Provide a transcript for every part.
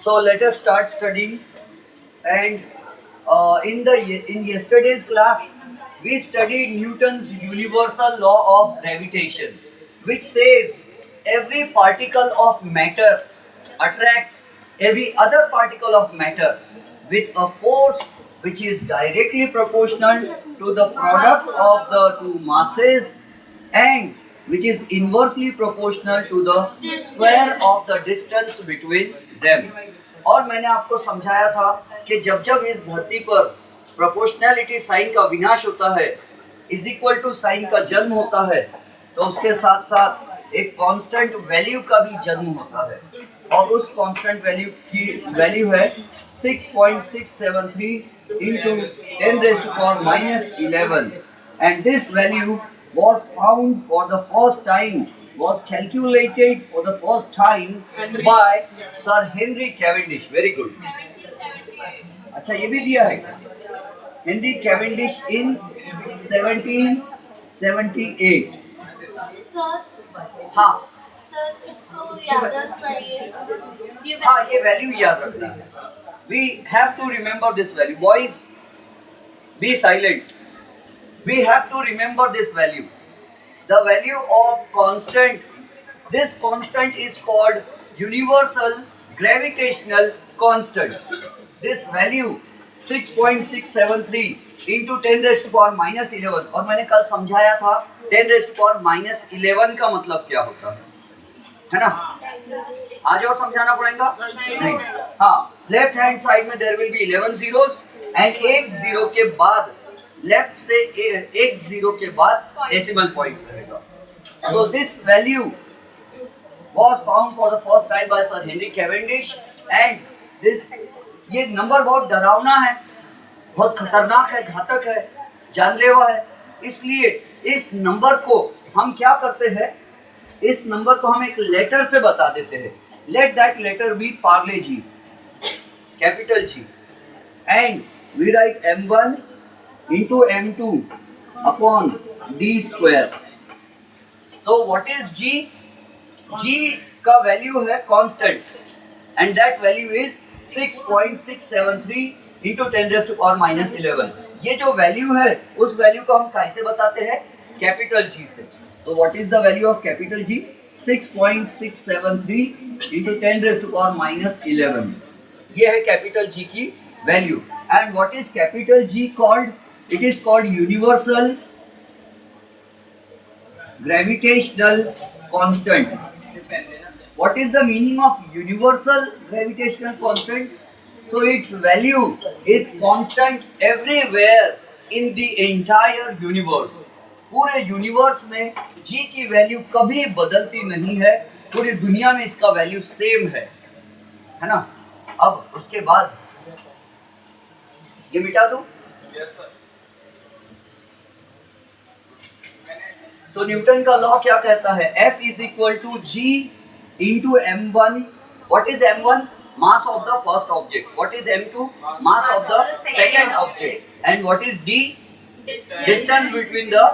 So let us start studying. And in yesterday's class, we studied Newton's universal law of gravitation, which says every particle of matter attracts every other particle of matter with a force which is directly proportional to the product of the two masses and which is inversely proportional to the square of the distance between them. और मैंने आपको समझाया था कि जब जब इस धरती पर प्रोपोर्शनैलिटी साइन का विनाश होता है इज इक्वल टू साइन का जन्म होता है, तो उसके साथ साथ एक कांस्टेंट वैल्यू का भी जन्म होता है और उस कांस्टेंट वैल्यू की वैल्यू है 6.673 into 10 raised to power minus 11, and this value was found for the first time, was calculated for the first time by Sir Henry Cavendish. Very good. अच्छा ये भी दिया है Henry Cavendish in 1778. सर हाँ sir इसको याद रखना ये हाँ ये वैल्यू याद रखना है. We have to remember this value. Boys, be silent. We have to remember this value. The value of constant. This constant is called universal gravitational constant. This value 6.673 into 10 raised to power minus 11. और मैंने कल समझाया था 10 raised to power minus 11 का मतलब क्या होता है ना? आज और समझाना पड़ेगा नहीं. हाँ, लेफ्ट हैंड साइड में there will be 11 zeros and एक जीरो के बाद लेफ्ट से एक जीरो के बाद डेसिमल पॉइंट रहेगा. So this value was found for the first time by Sir Henry Cavendish, and this ये नंबर बहुत डरावना है, बहुत खतरनाक है, घातक है, जानलेवा है. इसलिए इस नंबर को हम क्या करते हैं, इस नंबर को हम एक लेटर से बता देते हैं. Let that letter be Parle G, capital G, and we write m1 into m2 upon d square. So what is g? g का वैल्यू है constant and that value is 6.673 into 10 raised to power minus 11. ये जो value है उस value को हम कैसे बताते हैं? कैपिटल जी से. So what is the value of capital G? 6.673 into 10 raised to power minus 11. ये है कैपिटल G की value. And what is capital G called? It is called universal gravitational constant. What is the meaning of universal gravitational constant? So its value is constant everywhere in the entire universe. पूरे universe में G की value कभी बदलती नहीं है. पूरी दुनिया में इसका वैल्यू सेम है ना? अब उसके बाद ये मिटा दूं. सो न्यूटन का लॉ क्या कहता है? F is equal to G into m1. What is m1? Mass of the first object. What is m2? Mass of the second object. And what is d? Distance between the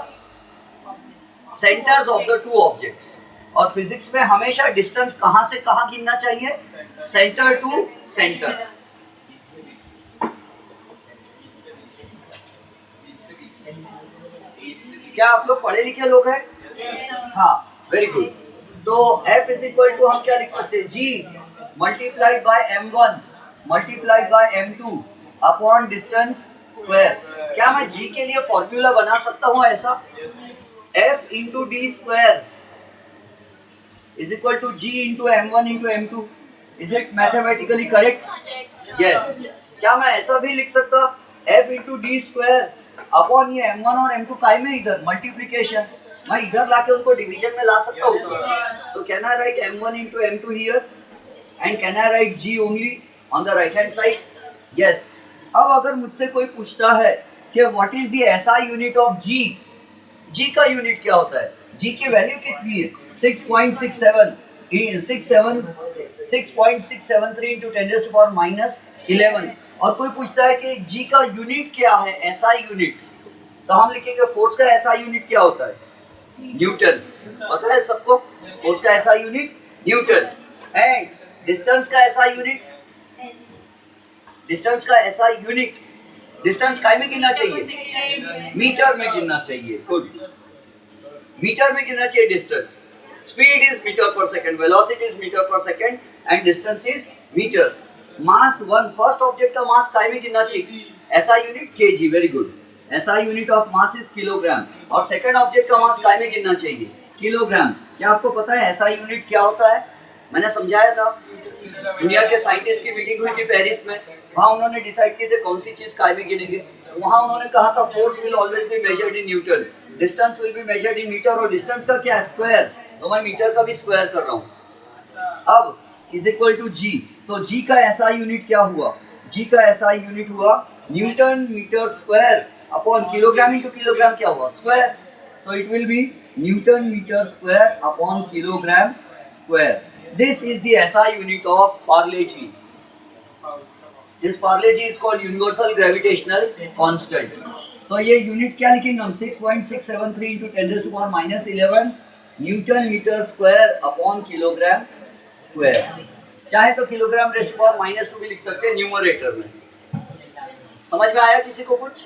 centers of the two objects. और physics में हमेशा distance कहाँ से कहाँ गिनना चाहिए? Centre to centre. क्या आप लोग पढ़े लिखे लोग हैं? हाँ, वेरी गुड. तो F इज इक्वल टू हम क्या लिख सकते हैं? G multiplied by m1 multiplied by m2 upon distance square. क्या मैं G के लिए फॉर्मूला बना सकता हूँ ऐसा? F into d square is equal to G into m1 into m2. Is it mathematically correct? Yes. क्या मैं ऐसा भी लिख सकता F into d square upon ये m1 और m2 काय में इधर मल्टीप्लिकेशन, मैं इधर लाके उनको डिवीजन में ला सकता हूँ. तो can I right m1 into m2 here and can I write G only on the right hand side? Yes. अब अगर मुझसे कोई पूछता है कि what is the SI unit of G? G का यूनिट क्या होता है? G की वैल्यू कितनी है? 6.673 into 10 raised to power minus 11. और कोई पूछता है कि G का यूनिट क्या है? SI unit. तो हम लिखेंगे फोर्स का SI यूनिट क्या होता है? न्यूटन. पता है सबको? फोर्स का SI unit Newton. And distance का SI यूनिट Yes. डिस्टेंस का SI यूनिट, डिस्टेंस काय में गिनना चाहिए? मीटर में गिनना चाहिए। गुड, मीटर में गिनना चाहिए distance. Speed is metre per second, velocity is metre per second and distance is metre. Mass one, first object का मास काय में गिनना चाहिए? SI unit kg, very good. SI unit of mass is kilogram. और second object का mass काय में गिनना चाहिए? किलोग्राम। क्या आपको पता है SI यूनिट क्या होता है? मैंने समझाया था, दुनिया के साइंटिस्ट की मीटिंग हुई थी पेरिस में, वहाँ उन्होंने डिसाइड किए थे कौन सी चीज काय में गिनेंगे। वहाँ उन्होंने कहा था force will always be measured in newton, distance will be measured in metre, और डिस्टेंस का क्या है? स्क्वायर। तो मैं मीटर का भी स्क्वायर कर रहा हूँ। अब इज इक्वल टू जी, तो जी का SI यूनिट क्या हुआ? जी का SI यूनिट हुआ newton metre square upon kilogram into kilogram क्या हुआ? स्क्वायर। तो it will be newton metre square upon kilogram square. This is the SI unit of Parle G. This Parle G is called universal gravitational constant. तो ये unit क्या लिखेंगे हम? 6.673 into 10 raised to power minus 11 newton metre square upon kilogram square. चाहे तो kilogram raised to power minus 2 भी लिख सकते हैं न्यूमरेटर में। समझ में आया किसी को कुछ?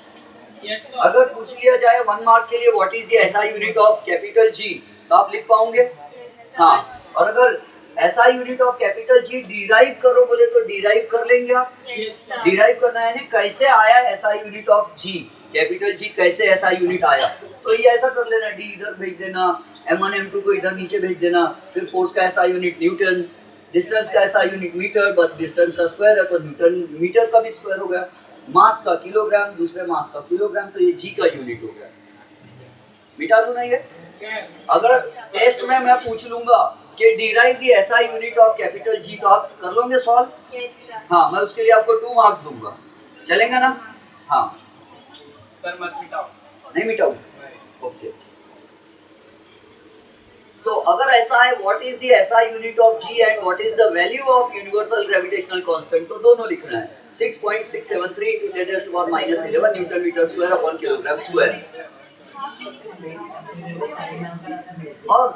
Yes, sir. अगर पूछ लिया जाए 1 मार्क के लिए what is the SI unit of capital G, तो आप लिख पाओगे? हाँ। और अगर SI unit of capital G derive करो बोले तो डिराइव कर लेंगे आप? Yes, sir. डिराइव करना है ना, कैसे आया SI unit of G, capital G कैसे SI यूनिट आया? तो ये ऐसा कर लेना, D इधर भेज देना, M1 M2 को इधर नीचे भेज देना, फिर फोर्स का SI यूनिट न्यूटन, डिस्टेंस का SI unit metre, but distance का स्क्वायर है तो न्यूटन मीटर का भी स्क्वायर हो गया, मास का किलोग्राम, दूसरे मास का किलोग्राम, तो ये G का यूनिट हो गया। मिटा दूं ना ये? अगर टेस्ट में मैं पूछ लूंगा कि derive the SI unit of capital G, तो आप कर लोगे सॉल्व? Yes, sir. हाँ, मैं उसके लिए आपको 2 मार्क्स दूंगा, चलेगा ना? हाँ, सर मत मिटाओ। नहीं मिटाऊं? ओके। सो अगर ऐसा है, what is the SI unit of G and what is the value of universal gravitational constant, तो दोनों लिखना है। 6.673 into 10 raised to power minus 11 newton metre square upon kilogram square. और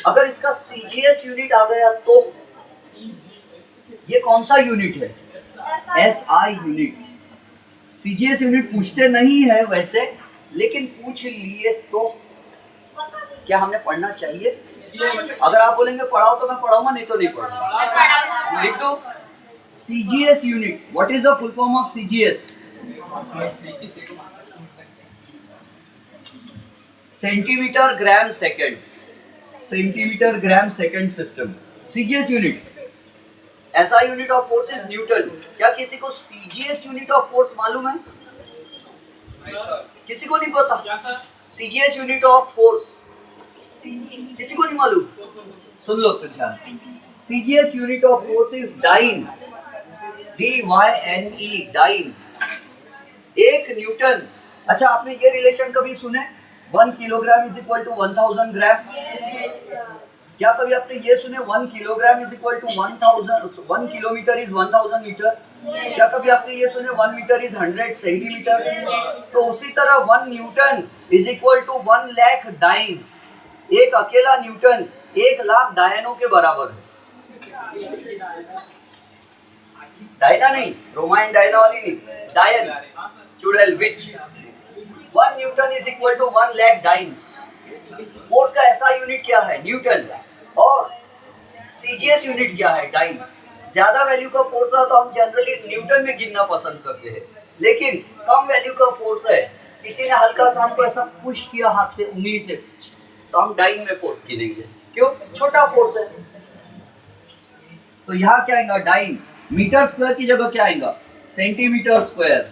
अगर इसका CGS यूनिट आ गया तो ये कौन सा यूनिट है? SI unit. CGS यूनिट पूछते नहीं है वैसे, लेकिन पूछ लिए तो क्या हमें पढ़ना चाहिए? अगर आप बोलेंगे पढ़ाओ तो मैं पढ़ाऊंगा, नहीं तो नहीं पढ़ाऊंगा। लिख दो CGS unit. What is the full form of CGS? Centimetre gram second, centimetre gram second system. CGS unit. SI unit of force is Newton. क्या किसी को CGS यूनिट ऑफ फोर्स मालूम है? किसी को नहीं पता? क्या sir? CGS unit of force किसी को नहीं मालूम? सुन लो फिर ध्यान से। CGS unit of force is dyne, DYNE, dyne. 1 newton. अच्छा, आपने ये रिलेशन कभी सुने? 1 kilogram is equal to 1000 gram. क्या कभी आपने ये सुने 1 kilogram is equal to 1000, 1 kilometre is 1000 metre? क्या कभी आपने ये सुने 1 मीटर इज 100 सेंटीमीटर? तो उसी तरह 1 newton is equal to 1 lakh dynes. एक अकेला न्यूटन 1 लाख डायनों के बराबर है। डायना नहीं, रोमाइन डायना वाली नहीं, डायन, चुड़ैल, witch. 1 newton is equal to 1 lakh dynes. Force का SI यूनिट क्या है? न्यूटन। और CGS यूनिट क्या है? डाइन। ज्यादा वैल्यू का फोर्स है तो हम जनरली न्यूटन में गिनना पसंद करते हैं, लेकिन कम वैल्यू का फोर्स है, किसी ने हल्का सा हमको ऐसा पुश किया हाथ से, उंगली से, तो हम डाइन में फोर्स गिनेंगे। क्यों? छोटा फोर्स है। तो यहाँ क्या आएगा? डाइन। मीटर स्क्वायर की जगह क्या आएगा? Centimetre square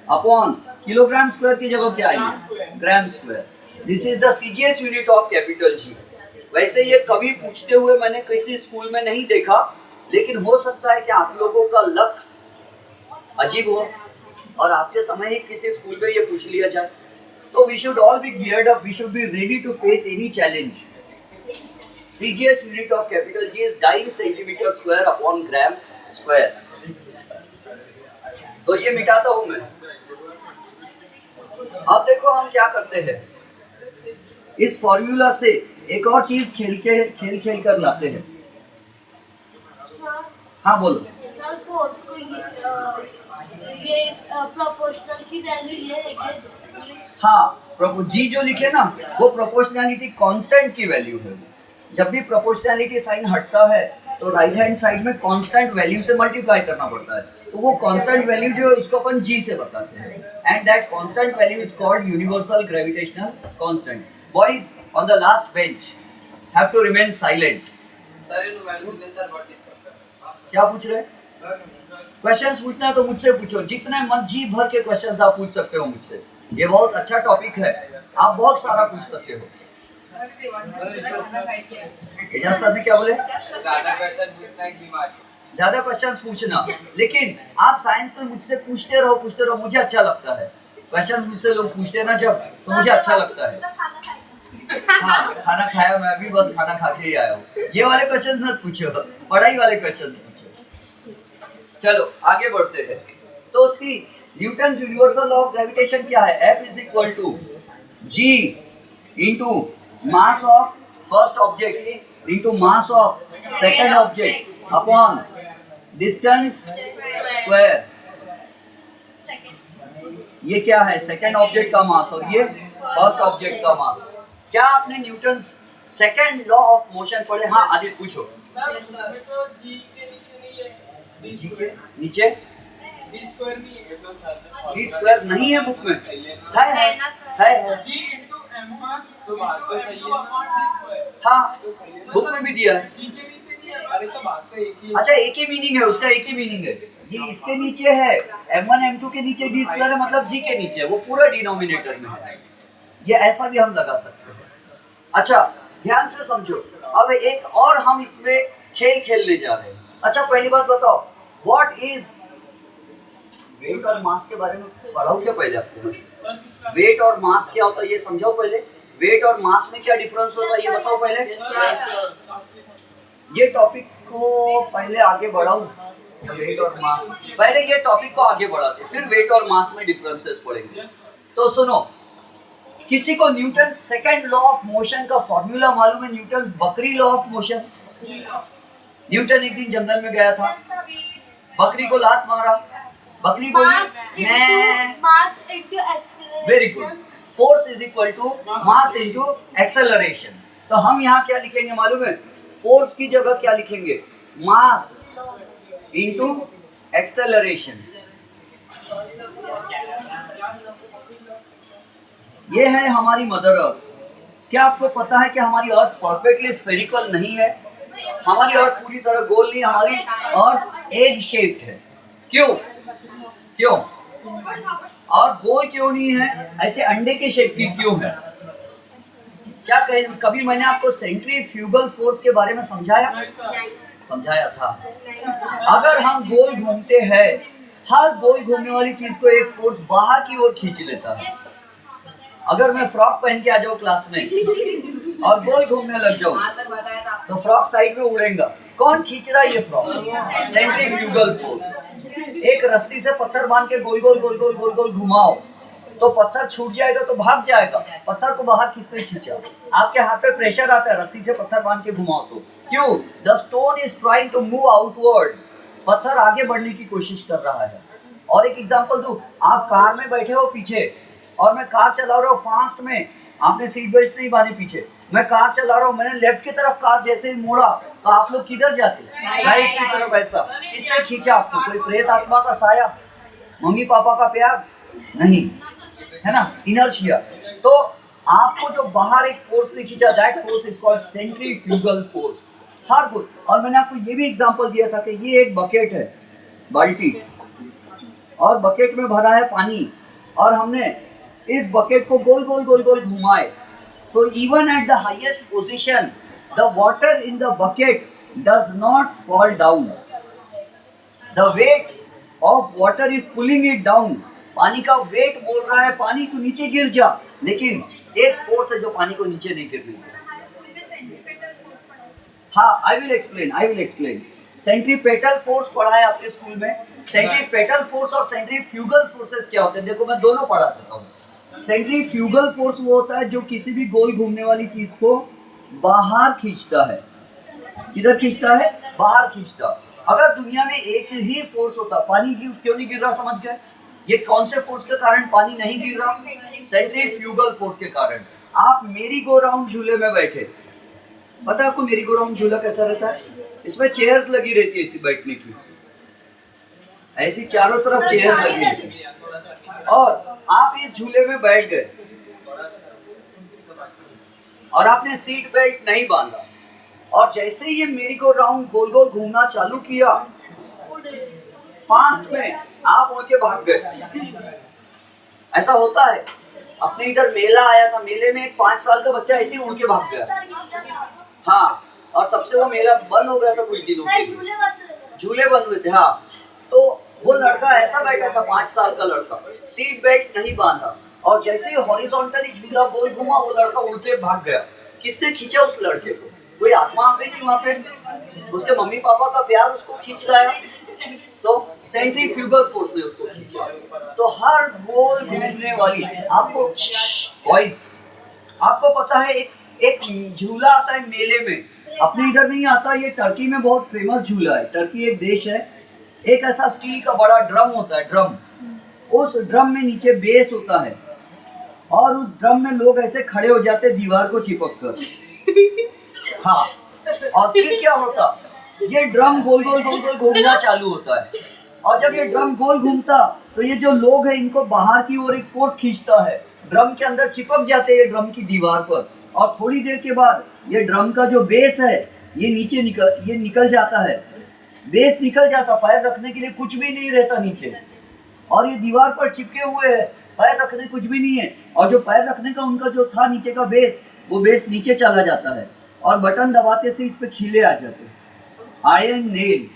upon kilogram square की जगह क्या आएगा? Gram square. This is the CGS unit of capital G। वैसे ये कभी पूछते हुए मैंने किसी स्कूल में नहीं देखा, लेकिन हो सकता है कि आप लोगों का लक अजीब हो और आपके समय ही किसी स्कूल में ये पूछ लिया जाए। तो we should all be geared up, we should be ready to face any challenge. CGS unit of capital G is dyne centimetre square upon gram square. तो ये मिटाता हूं मैं। अब देखो हम क्या करते हैं, इस फॉर्मूला से एक और चीज खेल कर लाते हैं। Sir, हाँ बोलो। sir, ग्रेविटेशनल फोर्स को ये प्रोपोर्शनल की वैल्यू ये है कि हाँ, जी जो लिखे ना वो प्रोपोर्शनैलिटी कांस्टेंट की वैल्यू है। जब भी प्रोपोर्शनैलिटी साइन हटता है तो राइट हैंड साइड में कांस्टेंट वैल्यू से मल्टीप्लाई करना पड़ता है, तो वो कांस्टेंट वैल्यू जो है उसको अपन जी से बताते हैं, and that constant value is called universal gravitational constant. Boys on the last bench have to remain silent. Sir in value ने सर व्हाट इज करता क्या पूछ रहे हैं? क्वेश्चंस पूछना है तो मुझसे पूछो, जितने मन जी भर के क्वेश्चंस आप पूछ सकते हो मुझसे। ये बहुत अच्छा टॉपिक है, आप बहुत सारा पूछ सकते हो। एजाज सर ने क्या बोले? ज्यादा क्वेश्चन पूछना है बीमारी। ज्यादा क्वेश्चंस पूछना, लेकिन आप साइंस में मुझसे पूछते रहो, मुझे अच्छा लगता है। क्वेश्चंस मुझसे लोग पूछते हैं ना जब, तो मुझे अच्छा लगता है। हाँ, खाना खाया, मैं भी बस खाना खा के ही आया हूँ। ये वाले क्वेश्चन मत पूछो, पढ़ाई वाले क्वेश्चन पूछो। चलो आगे बढ़ते हैं। तो see Newton's universal law of gravitation क्या है? F is equal to G into mass of first object into mass of second object upon distance square. ये क्या है? सेकेंड ऑब्जेक्ट का मास और ये फर्स्ट ऑब्जेक्ट का मास। क्या आपने Newton's second law of motion पढ़े? हाँ आदित्य पूछो। सर तो जी के नीचे नहीं है, जी के नीचे डी स्क्वायर नहीं है तो सर डी स्क्वायर नहीं है बुक में, है जी इंटू m1 तो बात तो सही है डी स्क्वायर। हाँ बुक में भी दिया है। जी के नीचे नहीं है, अरे तो बात तो एक ही है। अच्छा एक ही मीनिंग है उसका, एक ही मीनिंग है। ये इसके नीचे है m1 m2 के नीचे डी स्क्वायर है, मतलब जी के नीचे है, वो पूरा डिनोमिनेटर में है। ये ऐसा भी हम लगा सकते हैं। अच्छा ध्यान से समझो, अब एक और हम इसमें खेल खेलने जा रहे हैं। अच्छा पहली बात बताओ, व्हाट इज वेट और मास के बारे में पढ़ाओ क्या पहले आपको? वेट और मास क्या होता है ये समझाओ पहले। वेट और मास में क्या डिफरेंस होता है ये बताओ पहले। ये टॉपिक को पहले आगे बढ़ाऊं, वेट और मास, पहले ये टॉपिक को आगे बढ़ाते फिर वेट और मास में डिफरेंसेस पढ़ेंगे। तो सुनो, किसी को Newton second law of motion का फॉर्मूला मालूम है? न्यूटन बकरी लॉ ऑफ मोशन। न्यूटन एक दिन जंगल में गया था, बकरी को लात मारा, बकरी बोली mass into acceleration. Very good, force is equal to mass into acceleration. तो हम यहाँ क्या लिखेंगे मालूम है? फोर्स की जगह क्या लिखेंगे? मास इनटू एक्सेलरेशन। ये है हमारी मदर अर्थ। क्या आपको पता है कि हमारी अर्थ परफेक्टली स्फेरिकल नहीं है? हमारी अर्थ पूरी तरह गोल नहीं, हमारी अर्थ एग शेप्ड है। क्यों? क्यों? और गोल क्यों नहीं है? ऐसे अंडे के शेप की क्यों है? क्या कभी मैंने आपको सेंट्रीफ्यूगल फोर्स के बारे में समझाया था? अगर हम गोल घूमते हैं, हर गोल घूमने वाली चीज को एक फोर्स बाहर की ओर खींच लेता है। अगर मैं फ्रॉक पहन के आ जाऊँ क्लास में और गोल घूमने लग जाऊँ तो फ्रॉक साइड में उड़ेगा। कौन खींच रहा है ये फ्रॉक? Centrifugal force. एक रस्सी से पत्थर बांध के गोल गोल गोल गोल गोल गोल घुमाओ तो पत्थर छूट जाएगा तो भाग जाएगा। पत्थर को बाहर किसने खींचा? आपके हाथ पे प्रेशर आता है, रस्सी से पत्थर बांध के घुमाओ तो। क्यों? The stone is trying to move outwards. पत्थर आगे बढ़ने की कोशिश कर रहा है। और एक एग्जांपल दूं, आप कार में बैठे हो पीछे और मैं कार चला रहा हूँ फास्ट में, आपने सीट बेल्ट नहीं बांधी पीछे, मैं कार चला रहा हूँ, मैंने लेफ्ट की तरफ कार जैसे ही मोड़ा तो आप लोग किधर जाते? राइट की तरफ। ऐसा किसने खींचा आपको? कोई प्रेत आत्मा का साया? मम्मी पापा का प्यार? नहीं, है ना, इनर्शिया। तो आपको जो बाहर एक फोर्स ने खींचा, that force is called centrifugal force. हर कुछ। और मैंने आपको ये भी एग्जांपल दिया था कि ये एक बकेट है, बाल्टी, और बकेट में भरा है पानी, और हमने इस बकेट को गोल गोल गोल गोल घुमाए तो even at the highest position the water in the bucket does not fall down. The weight of water is pulling it down. पानी का वेट बोल रहा है पानी तू नीचे गिर जा, लेकिन एक फोर्स है जो पानी को नीचे नहीं गिरने देता। हाँ, I will explain. Centripetal force पढ़ा है आपके स्कूल में। सेंट्रीपेटल फोर्स और सेंट्रीफ्यूगल फोर्सेस क्या होते हैं? देखो मैं दोनों पढ़ा देता हूँ। सेंट्रीफ्यूगल फोर्स वो होता है जो किसी भी गोल घूमने वाली चीज को बाहर खींचता है। किधर खींचता है? बाहर खींचता। अगर दुनिया में एक ही फोर्स होता, पानी क्यों नहीं गिर रहा, समझ गए? ये कौन से फोर्स के कारण पानी नहीं गिर रहा? सेंट्रीफ्यूगल फोर्स के कारण। आप मेरी गो राउंड झूले में बैठे, पता है आपको मेरी गो राउंड झूला कैसा रहता है? इसमें चेयर्स लगी रहती है ऐसी बैठने की, ऐसी चारों तरफ चेयर्स लगी रहती है, और आप इस झूले में बैठ गए और आपने सीट बेल्ट नहीं बांधा, और जैसे ही ये मेरी को राउंड गोल गोल घूमना चालू किया, फास्ट में आप उड़ के भाग गए। ऐसा होता है। अपने इधर मेला आया था, मेले में एक 5 साल का बच्चा ऐसे ही उड़ के भाग गया। हाँ, और तब से वो मेला बंद हो गया था कुछ दिनों के लिए, झूले बंद हुए थे। हाँ, तो वो लड़का ऐसा बैठा था, 5 साल का लड़का, सीट बेल्ट नहीं बांधा, और जैसे ही हॉरिजॉन्टली झूला गोल घुमा, वो लड़का उड़ के भाग गया। किसने खींचा उस लड़के को? कोई आत्मा आ गई थी वहां पे, उसके मम्मी पापा का प्यार उसको खींच लाया, तो सेंट्रीफ्यूगल फोर्स ने उसको खींचा। तो हर गोल घूमने वाली, आपको बॉयज, आपको पता है एक झूला आता है मेले में, अपने इधर नहीं आता, ये टर्की में बहुत फेमस झूला है। टर्की एक देश है, एक ऐसा स्टील का बड़ा ड्रम होता है, ड्रम, उस ड्रम में नीचे बेस होता है, और उस ड्रम में लोग ऐसे खड़े हो जाते दीवार को चिपक कर। हाँ, और फिर क्या होता, ये ड्रम गोल गोल गोल गोल घूमना चालू होता है, और जब ये ड्रम गोल घूमता तो ये जो लोग हैं इनको बाहर की ओर एक फोर्स खींचता है, ड्रम के अंदर चिपक जाते हैं ये ड्रम की दीवार पर, और थोड़ी देर के बाद ये ड्रम का जो बेस है ये नीचे निकल जाता है, बेस निकल जाता, पैर रखने के लिए कुछ भी नहीं रहता नीचे, और ये दीवार पर चिपके हुए हैं, पैर रखने कुछ भी नहीं है, और जो पैर रखने का उनका जो था नीचे का बेस, वो बेस नीचे चला जाता है, और बटन दबाते से इस पे खीले आ जाते हैं, आयरन नेल।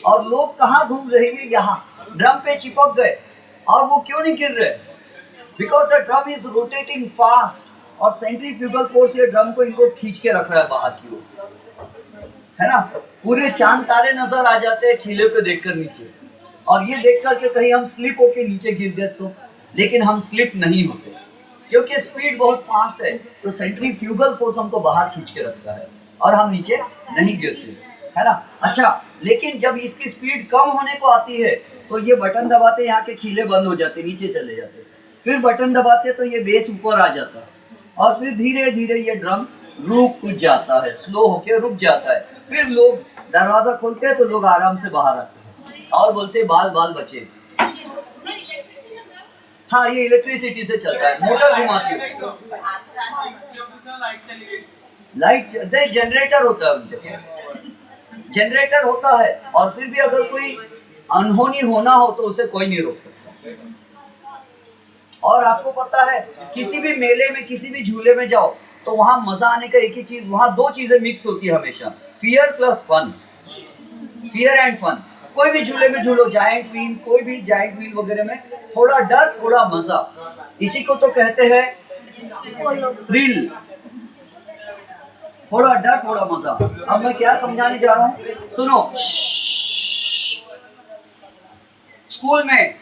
और लोग कहाँ घूम रहे हैं? यहाँ ड्रम पे चिपक गए, और वो क्यों नहीं गिर रहे? Because the drum is rotating fast, और सेंट्रीफ्यूगल फोर्स ये ड्रम को इनको खींच के रख रहा है बाहर की ओर, है ना? पूरे चांद तारे नजर आ जाते हैं खीले को देखकर नीचे, और ये देख कर के कहीं हम स्लिप होके नीचे गिर गए तो, लेकिन हम स्लिप नहीं होते क्योंकि स्पीड बहुत फास्ट है, तो सेंट्रीफ्यूगल फोर्स हमको बाहर खींच के रखता है और हम नीचे नहीं गिरते, है ना? अच्छा, लेकिन जब इसकी स्पीड कम होने को आती है तो ये बटन दबाते यहाँ के खीले बंद हो जाते, नीचे चले जाते, फिर बटन दबाते तो ये बेस ऊपर आ जाता, और फिर धीरे धीरे ये ड्रम रुक जाता है, स्लो होके रुक जाता है। फिर लोग दरवाजा खोलते हैं तो लोग आराम से बाहर आते हैं और बोलते हैं बाल बाल बचे। हाँ, ये इलेक्ट्रिसिटी से चलता है, मोटर घुमाती है, लाइट चली गई, लाइट जनरेटर होता है उनके, जनरेटर होता है, और फिर भी अगर कोई अनहोनी होना हो तो उसे कोई नहीं रोक सकता। और आपको पता है, किसी भी मेले में, किसी भी झूले में जाओ तो वहां मजा आने का एक ही चीज, वहां 2 चीजें मिक्स होती है हमेशा, fear plus fun, fear and fun. कोई भी झूले में झूलो, जायंट व्हील, कोई भी जायंट व्हील वगैरह में, थोड़ा डर थोड़ा मजा, इसी को तो कहते हैं थ्रिल, थोड़ा डर थोड़ा मजा। अब मैं क्या समझाने जा रहा हूँ, सुनो। स्कूल में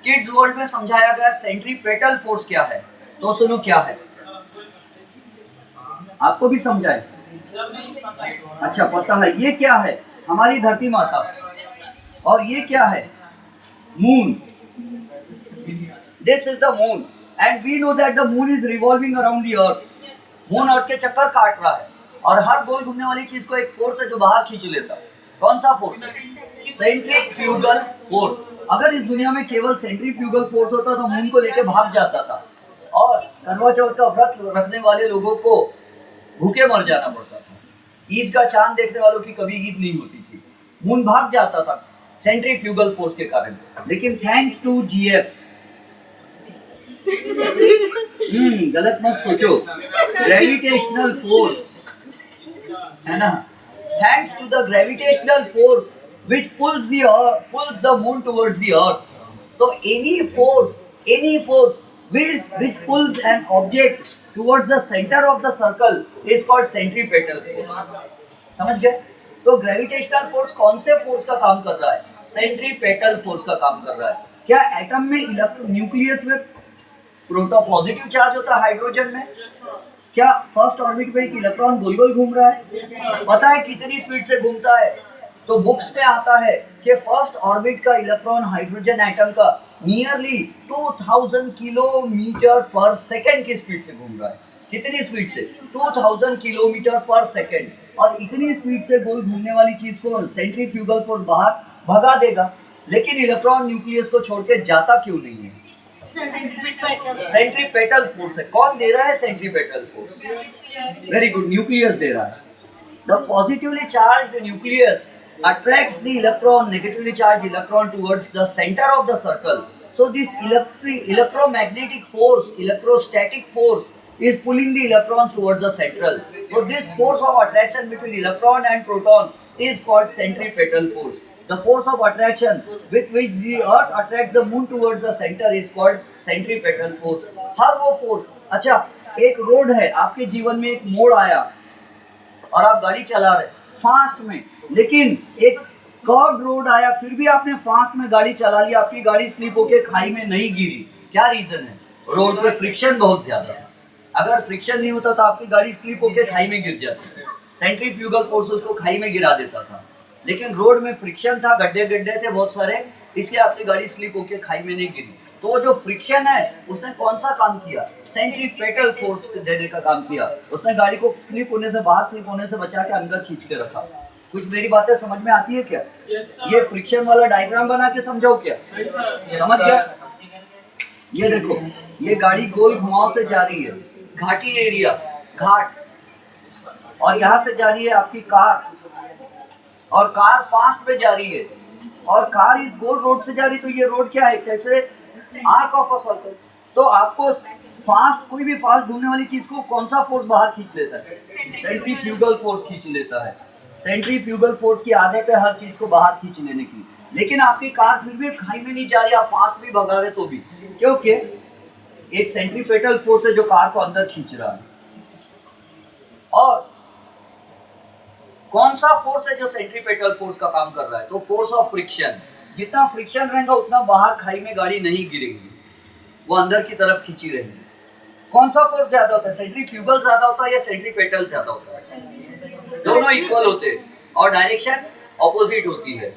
किड्स वर्ल्ड में समझाया गया सेंट्रीपेटल फोर्स क्या है, तो सुनो क्या है, आपको भी समझाए? अच्छा, पता है ये क्या है? हमारी धरती माता, और ये क्या है? Moon. This is the moon, and we know that the moon is revolving around the earth. Moon earth के चक्कर काट रहा है, और हर गोल घूमने वाली चीज को एक फोर्स है जो बाहर खींच लेता है। कौन सा फोर्स है? Centrifugal force. अगर इस दुनिया में केवल सेंट्रीफ्यूगल फोर्स होता तो मून को लेके भाग जाता था, और करवा चौथ का व्रत रखने वाले लोगों को भूखे मर जाना पड़ता था। ईद का चांद देखने वालों की कभी ईद नहीं होती थी, मून भाग जाता था सेंट्रीफ्यूगल फोर्स के कारण। लेकिन थैंक्स टू जीएफ, गलत मत सोचो, ग्रेविटेशनल फोर्स, है ना? Thanks to the gravitational force which pulls the moon towards the earth. So any force which pulls an object towards the center of the circle is called centripetal force. समझ गए? तो gravitational force कौन से force का काम कर रहा है? सेंट्रीपेटल फोर्स का काम कर रहा है। क्या एटम में न्यूक्लियस में प्रोटॉन पॉजिटिव चार्ज होता है, हाइड्रोजन में? क्या फर्स्ट ऑर्बिट में एक इलेक्ट्रॉन गोल गोल घूम रहा है? पता है कितनी स्पीड से घूमता है? तो बुक्स में आता है कि फर्स्ट ऑर्बिट का इलेक्ट्रॉन हाइड्रोजन एटम का नियरली 2000 किलोमीटर पर सेकंड की स्पीड से घूम रहा है। कितनी स्पीड से? 2000 किलोमीटर पर सेकंड। और इतनी स्पीड से गोल घूमने वाली चीज को सेंट्रीफ्यूगल फोर्स बाहर भगा देगा, लेकिन इलेक्ट्रॉन न्यूक्लियस को छोड़ के जाता क्यों नहीं है? सेंट्रीपेटल फोर्स है। कौन दे रहा है centripetal force? Very good, nucleus दे रहा है। The positively charged nucleus attracts the electron, negatively charged electron towards the center of the circle. So this electromagnetic force, electrostatic force is pulling the electrons towards the central. So this force of attraction between electron and proton is called centripetal force. The force of attraction with which the earth attracts the moon towards the center is called centripetal force. हर वो force, अच्छा एक road है, आपके जीवन में एक मोड़ आया और आप गाड़ी चला रहे फास्ट में, लेकिन एक कर्व रोड आया, फिर भी आपने फास्ट में गाड़ी चला ली, आपकी गाड़ी स्लिप होके खाई में नहीं गिरी। क्या रीजन है? रोड पे फ्रिक्शन बहुत ज्यादा है। अगर फ्रिक्शन नहीं होता तो आपकी गाड़ी स्लिप होके खाई में गिर जाती। सेंट्रीफ्यूगल फोर्स उसको खाई में गिरा देता था, लेकिन रोड में फ्रिक्शन था, गड्ढे गड्ढे थे बहुत सारे, इसलिए आपकी गाड़ी स्लिप होके खाई में नहीं गिरी। तो जो फ्रिक्शन है उसने कौन सा काम किया? सेंट्रीपेटल फोर्स देने का काम किया। उसने गाड़ी को स्लिप होने से, बाहर स्लिप होने से बचा के अंदर खींच के रखा। कुछ मेरी बातें समझ में आती है क्या? ये फ्रिक्शन वाला डायग्राम बना के समझाओ क्या? समझ गया? ये देखो, ये गाड़ी गोल घुमाव से जा रही है, घाटी एरिया, घाट, और यहाँ से जा रही है आपकी कार, और कार फास्ट पे जा रही है, और कार इस गोल रोड से जा रही है। तो ये रोड क्या है? कैसे? Arc of a circle. तो आपको फास्ट, कोई भी फास्ट घूमने वाली चीज को कौन सा फोर्स बाहर खींच लेता है? सेंट्रीफ्यूगल फोर्स खींच लेता है। सेंट्रीफ्यूगल फोर्स की आदत है हर चीज को बाहर खींच लेने की, लेकिन आपकी कार फिर भी खाई में नहीं जा रही, आप फास्ट भी भगा रहे तो भी, क्योंकि एक सेंट्रीपेटल फोर्स है जो कार को अंदर खींच रहा है। और कौन सा फोर्स है जो सेंट्रीपेटल फोर्स का काम कर रहा है? तो फोर्स ऑफ फ्रिक्शन। जितना फ्रिक्शन रहेगा उतना बाहर खाई में गाड़ी नहीं गिरेगी, वो अंदर की तरफ खींची रहेगी। कौन सा फोर्स ज्यादा होता है? सेंट्रीफ्यूगल ज्यादा होता है या सेंट्रीपेटल ज्यादा होता है? दोनों इक्वल होते हैं और डायरेक्शन ऑपोजिट होती है।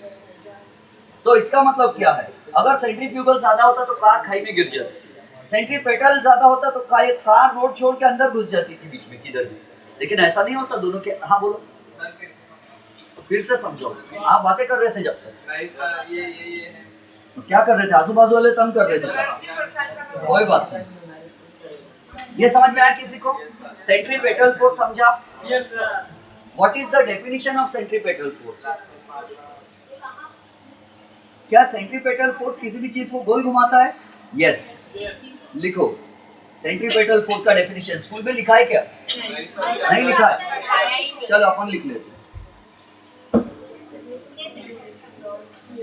तो इसका मतलब क्या है? अगर सेंट्रीफ्यूगल ज्यादा होता तो कार खाई में गिर जाती, सेंट्रीपेटल ज्यादा होता तो कार रोड छोड़ के अंदर घुस जाती थी बीच में किधर भी, लेकिन ऐसा नहीं होता दोनों के। हाँ बोलो, फिर से समझो। आप बातें कर रहे थे जब तक, ये तो क्या कर रहे थे? आजू बाजू वाले तंग कर रहे थे। कोई बात नहीं, ये समझ में आया किसी को? सेंट्रीपेटल फोर्स समझा? Yes sir. What is the definition of centripetal force? क्या सेंट्रीपेटल फोर्स किसी भी चीज को गोल घुमाता है? यस। लिखो सेंट्रीपेटल फोर्स का डेफिनेशन। स्कूल में लिखा है क्या? नहीं लिखा है? चलो अपन लिख लेते हैं।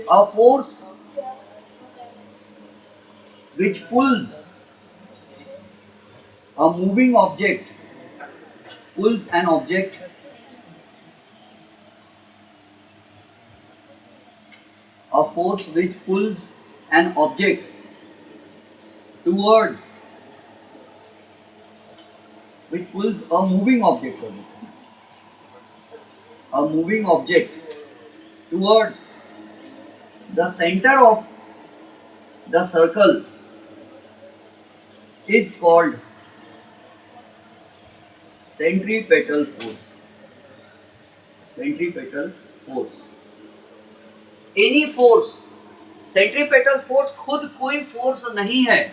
A force which pulls a moving object, pulls an object a force which pulls an object towards, which pulls a moving object, a moving object towards the center of the circle is called centripetal force. Centripetal force. Any force, centripetal force खुद कोई force नहीं है,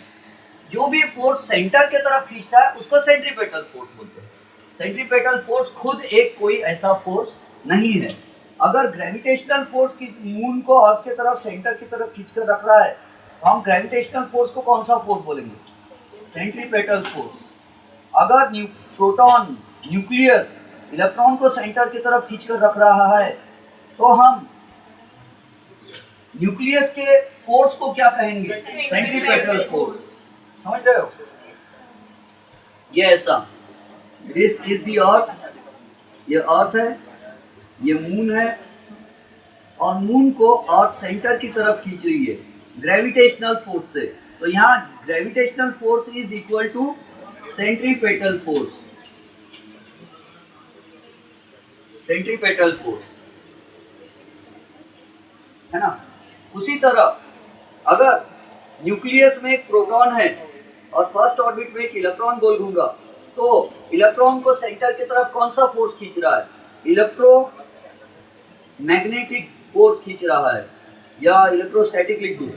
जो भी force centre के तरफ खींचता है उसको सेंट्रीपेटल फोर्स बोलते हैं। सेंट्रीपेटल फोर्स खुद एक कोई ऐसा फोर्स नहीं है। अगर ग्रेविटेशनल फोर्स किस मून को अर्थ के तरफ, सेंटर की तरफ खींच कर रख रहा है, तो हम ग्रेविटेशनल फोर्स को कौन सा फोर्स बोलेंगे? Centripetal force. अगर प्रोटॉन, न्यूक्लियस इलेक्ट्रॉन को सेंटर की तरफ खींच कर रख रहा है, तो हम न्यूक्लियस के फोर्स को क्या कहेंगे? Centripetal force. समझ रहे हो? ये ऐसा, दिस इज द अर्थ, ये अर्थ है, ये मून है, और मून को अर्थ सेंटर की तरफ खींच रही है ग्रेविटेशनल फोर्स से। तो यहाँ gravitational force is equal to centripetal force. Centripetal force. है ना। उसी तरह अगर न्यूक्लियस में एक प्रोटॉन है और फर्स्ट ऑर्बिट में एक इलेक्ट्रॉन गोल घूम रहा, तो इलेक्ट्रॉन को सेंटर की तरफ कौन सा फोर्स खींच रहा है? इलेक्ट्रोमैग्नेटिक फोर्स खींच रहा है, या इलेक्ट्रोस्टैटिक लिख दूं?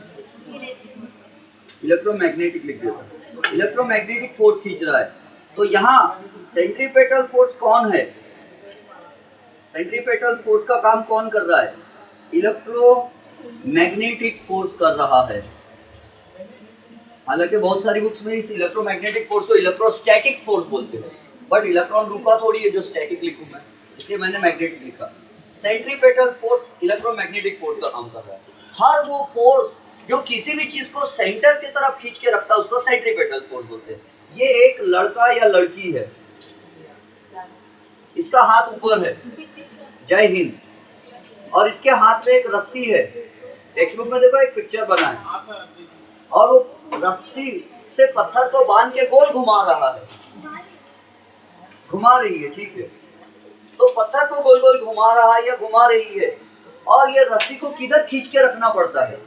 इलेक्ट्रोमैग्नेटिक लिख देता। इलेक्ट्रोमैग्नेटिक फोर्स खींच रहा है। तो यहाँ सेंट्रीपेटल फोर्स कौन है? सेंट्रीपेटल फोर्स का काम कौन कर रहा है? इलेक्ट्रोमैग्नेटिक फोर्स कर रहा है। हालांकि बहुत सारी बुक्स में इस इलेक्ट्रोमैग्नेटिक फोर्स को इलेक्ट्रोस्टैटिक फोर्स बोलते हैं, बट इलेक्ट्रॉन रुका थोड़ी है जो स्टैटिक लिखूं मैं, इसलिए मैंने मैग्नेटिक लिखा। सेंट्रीपेटल फोर्स इलेक्ट्रोमैग्नेटिक फोर्स का काम कर रहा है। हर वो फोर्स जो किसी भी चीज को सेंटर की तरफ खींच के रखता है उसको सेंट्रीपेटल फोर्स बोलते हैं। ये एक लड़का या लड़की है, इसका हाथ ऊपर है, जय हिंद, और इसके हाथ में एक रस्सी है। टेक्स्ट बुक में देखो एक पिक्चर बना है, और वो रस्सी से पत्थर को बांध के गोल घुमा रहा है, घुमा रही है, ठीक है। तो पत्थर को गोल गोल घुमा रहा है या घुमा रही है, और ये रस्सी को किधर खींच के रखना पड़ता है?